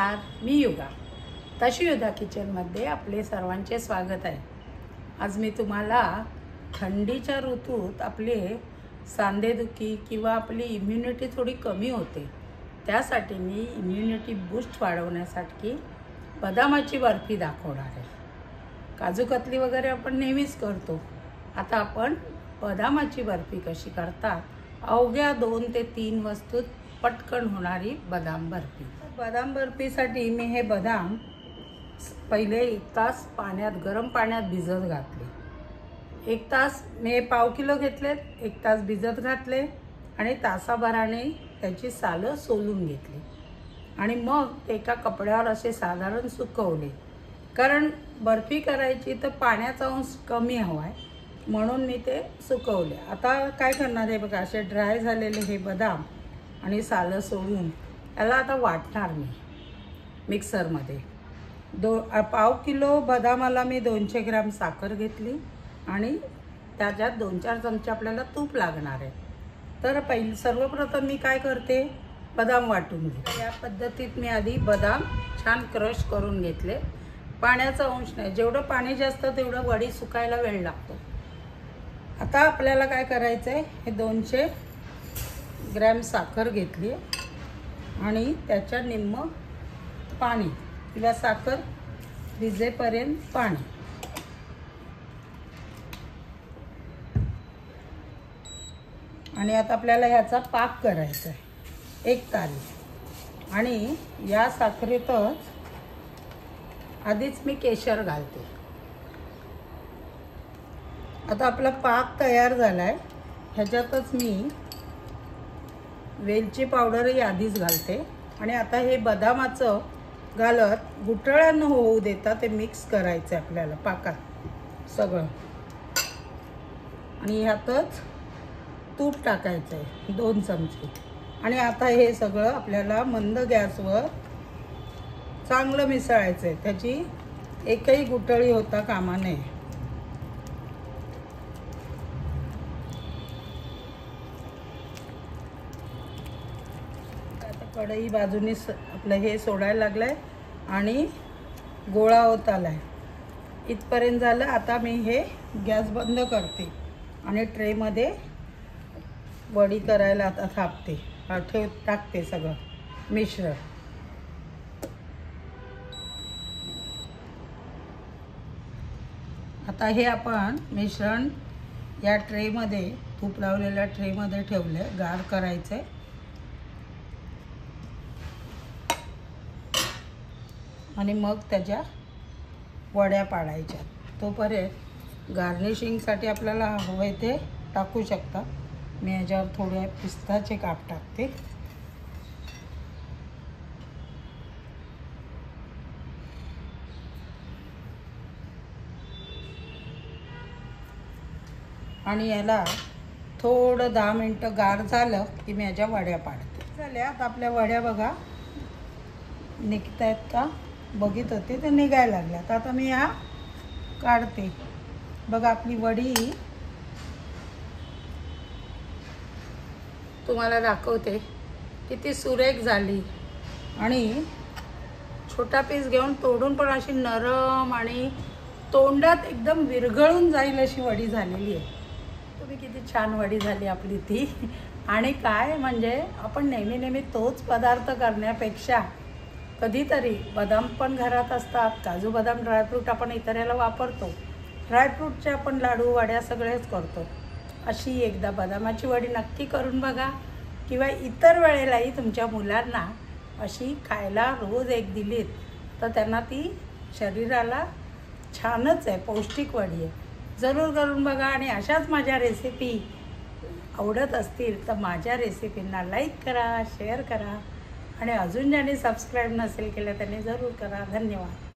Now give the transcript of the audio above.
नमस्कार, मी युगा. तशी युगा किचनमध्ये आपले सर्वांचे स्वागत आहे. आज मी तुम्हाला थंडीच्या ऋतूत आपले सांधेदुखी किंवा आपली इम्युनिटी थोडी कमी होते, त्यासाठी मी इम्युनिटी बूस्ट वाढवण्यासाठी बदामाची बर्फी दाखवणार आहे. काजू कतली वगैरे आपण नेहमीच करतो. आता आपण बदामाची बर्फी कशी करतात, अवघ्या 2 ते 3 वस्तूत पटकन होणारी बदाम बर्फी. बदाम बर्फीसाठी मी हे बदाम पहिले 1 तास गरम पाण्यात भिजत घातले. 1 तास मी 1/2 किलो घेतले, 1 तास भिजत घातले आणि तासाभराने त्याची सालं सोलून घेतली आणि मग एका कपड्यावर असे साधारण सुकवले. कारण बर्फी करायची तर पाण्याचा अंश कमी हवा आहे, म्हणून मी ते सुकवले. आता काय करणार आहे बघा, असे ड्राय झालेले हे बदाम आणि सालं सोडून याला आता वाटणार मी मिक्सरमध्ये. 1/2 किलो बदामाला मी 200 ग्रॅम साखर घेतली आणि त्याच्यात 2-4 चमचे आपल्याला तूप लागणार आहे. तर सर्वप्रथम मी काय करते, बदाम वाटून घेते. या पद्धतीत मी आधी बदाम छान क्रश करून घेतले. पाण्याचा अंश नाही, जेवढं पाणी जास्त तेवढं वडी सुकायला वेळ लागतो. आता आपल्याला काय करायचं आहे, हे 200 ग्रॅम साखर घेतली आणि त्याच्या निम्म पाणी किंवा साखर भिजेपर्यंत पाणी. आणि आता आपल्याला ह्याचा पाक करायचा आहे 1 तारी. आणि या साखरेतच आधीच मी केशर घालते. आता आपला पाक तयार झाला आहे. ह्याच्यातच मी वेलची पावडरही आधीच घालते आणि आता हे बदामाचं घालत गुठळ्या न होऊ देता ते मिक्स करायचं आहे आपल्याला पाकात सगळं. आणि ह्यातच तूप टाकायचं आहे 2 चमचे. आणि आता हे सगळं आपल्याला मंद गॅसवर चांगलं मिसळायचं आहे. त्याची एकही गुठळी होता कामा नये. कढई बाजूनी आपलं हे सोडायला लागलंय आणि गोळा होत आलाय. इथपर्यंत झालं. आता मी हे गॅस बंद करते आणि ट्रेमध्ये वडी करायला आता थापते. टाकते सगळं मिश्रण. आता हे आपण मिश्रण या ट्रेमध्ये, तूप लावलेल्या ट्रेमध्ये ठेवले. गार करायचं आहे आणि मग त्याच्या वड्या पाडायच्या. तोपर्यंत गार्निशिंगसाठी आपल्याला हवं ते टाकू शकता. मी याच्यावर थोडे पिस्ताचे काप टाकते. आणि याला थोडं 10 मिनटं गार झालं की मी याच्या वड्या पाडते. झाल्या. आता आपल्या वड्या बघा निघत आहेत का बघित होते, ते निघायला लागल्यात. आता मी ह्या काढते. बघा आपली वडी तुम्हाला दाखवते किती सुरेख झाली. आणि छोटा पीस घेऊन तोडून पण अशी नरम आणि तोंडात एकदम विरघळून जाईल अशी वडी झालेली आहे. तुम्ही किती छान वडी झाली आपली ती. आणि काय म्हणजे आपण नेहमी तोच पदार्थ करण्यापेक्षा कधीतरी बदाम पण घरात असतात. काजू बदाम ड्रायफ्रूट आपण इतर याला वापरतो. ड्रायफ्रूटचे आपण लाडू वड्या सगळेच करतो. अशी एकदा बदामाची वडी नक्की करून बघा. किंवा इतर वेळेलाही तुमच्या मुलांना अशी खायला रोज एक दिलीत तर त्यांना ती शरीराला छानच आहे, पौष्टिक वडी आहे. जरूर करून बघा. आणि अशाच माझ्या रेसिपी आवडत असतील तर माझ्या रेसिपींना लाईक करा, शेअर करा आणि अजून ज्यांनी सबस्क्राईब नसेल केलं त्यांनी जरूर करा. धन्यवाद.